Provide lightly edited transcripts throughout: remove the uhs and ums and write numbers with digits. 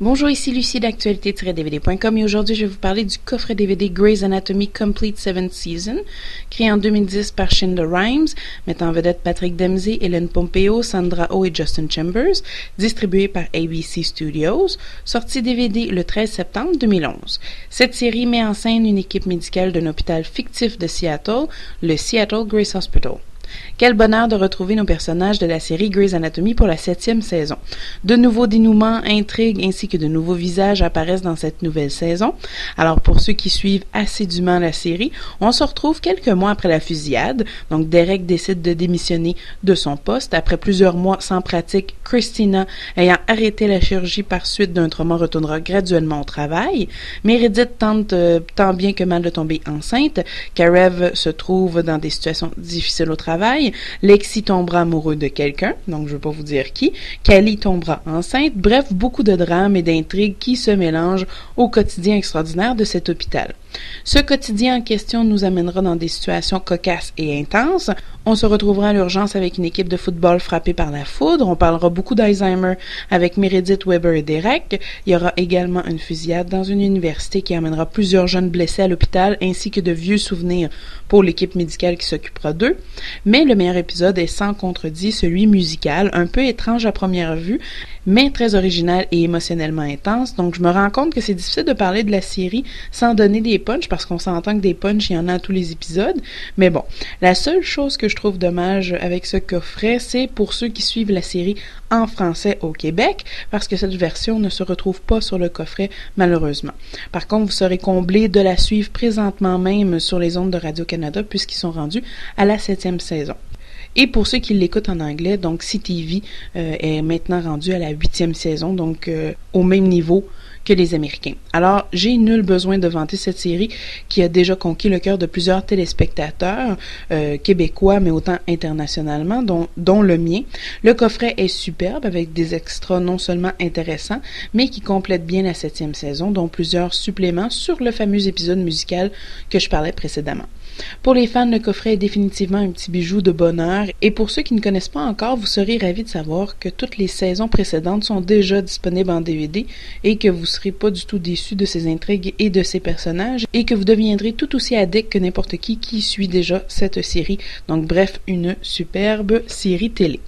Bonjour, ici Lucie d'actualité-dvd.com et aujourd'hui je vais vous parler du coffret DVD Grey's Anatomy Complete 7th Season, créé en 2010 par Shonda Rhimes, mettant en vedette Patrick Dempsey, Ellen Pompeo, Sandra Oh et Justin Chambers, distribué par ABC Studios, sorti DVD le 13 septembre 2011. Cette série met en scène une équipe médicale d'un hôpital fictif de Seattle, le Seattle Grace Hospital. Quel bonheur de retrouver nos personnages de la série Grey's Anatomy pour la 7e saison. De nouveaux dénouements, intrigues ainsi que de nouveaux visages apparaissent dans cette nouvelle saison. Alors pour ceux qui suivent assidûment la série, on se retrouve quelques mois après la fusillade. Donc Derek décide de démissionner de son poste. Après plusieurs mois sans pratique, Christina, ayant arrêté la chirurgie par suite d'un trauma, retournera graduellement au travail. Meredith tente tant bien que mal de tomber enceinte. Karev se trouve dans des situations difficiles au travail. Lexi tombera amoureux de quelqu'un, donc je ne veux pas vous dire qui. Callie tombera enceinte. Bref, beaucoup de drames et d'intrigues qui se mélangent au quotidien extraordinaire de cet hôpital. Ce quotidien en question nous amènera dans des situations cocasses et intenses. On se retrouvera à l'urgence avec une équipe de football frappée par la foudre. On parlera beaucoup d'Alzheimer avec Meredith, Weber et Derek. Il y aura également une fusillade dans une université qui amènera plusieurs jeunes blessés à l'hôpital ainsi que de vieux souvenirs pour l'équipe médicale qui s'occupera d'eux. Mais le meilleur épisode est sans contredit celui musical, un peu étrange à première vue, mais très original et émotionnellement intense. Donc je me rends compte que c'est difficile de parler de la série sans donner des punchs, parce qu'on s'entend que des punchs, il y en a à tous les épisodes. Mais bon, la seule chose que je trouve dommage avec ce coffret, c'est pour ceux qui suivent la série en français au Québec, parce que cette version ne se retrouve pas sur le coffret, malheureusement. Par contre, vous serez comblé de la suivre présentement même sur les ondes de Radio-Canada, puisqu'ils sont rendus à la 7e saison. Et pour ceux qui l'écoutent en anglais, donc CTV est maintenant rendu à la 8e saison, donc au même niveau que les Américains. Alors, j'ai nul besoin de vanter cette série qui a déjà conquis le cœur de plusieurs téléspectateurs québécois, mais autant internationalement, dont le mien. Le coffret est superbe avec des extras non seulement intéressants, mais qui complètent bien la 7e saison, dont plusieurs suppléments sur le fameux épisode musical que je parlais précédemment. Pour les fans, le coffret est définitivement un petit bijou de bonheur et pour ceux qui ne connaissent pas encore, vous serez ravis de savoir que toutes les saisons précédentes sont déjà disponibles en DVD et que vous ne serez pas du tout déçus de ces intrigues et de ces personnages et que vous deviendrez tout aussi addict que n'importe qui suit déjà cette série. Donc bref, une superbe série télé.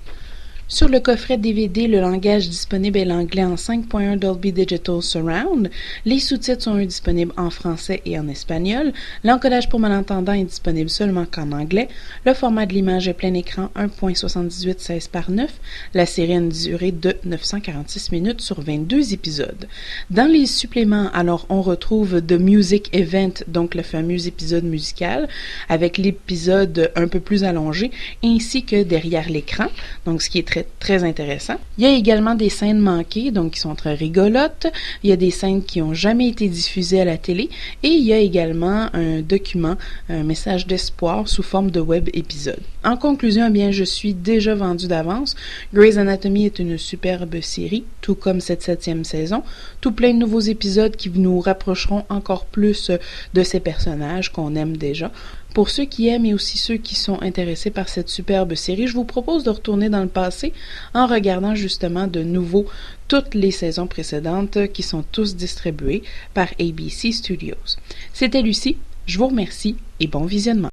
Sur le coffret DVD, le langage disponible est l'anglais en 5.1 Dolby Digital Surround. Les sous-titres sont disponibles en français et en espagnol. L'encodage pour malentendants est disponible seulement qu'en anglais. Le format de l'image est plein écran 1.78 16:9. La série a une durée de 946 minutes sur 22 épisodes. Dans les suppléments, alors, on retrouve The Music Event, donc le fameux épisode musical, avec l'épisode un peu plus allongé, ainsi que derrière l'écran, donc ce qui est très intéressant. Il y a également des scènes manquées, donc qui sont très rigolotes. Il y a des scènes qui n'ont jamais été diffusées à la télé. Et il y a également un document, un message d'espoir sous forme de web épisode. En conclusion, eh bien, je suis déjà vendu d'avance. Grey's Anatomy est une superbe série, tout comme cette 7e saison. Tout plein de nouveaux épisodes qui nous rapprocheront encore plus de ces personnages qu'on aime déjà. Pour ceux qui aiment et aussi ceux qui sont intéressés par cette superbe série, je vous propose de retourner dans le passé en regardant justement de nouveau toutes les saisons précédentes qui sont tous distribuées par ABC Studios. C'était Lucie, je vous remercie et bon visionnement.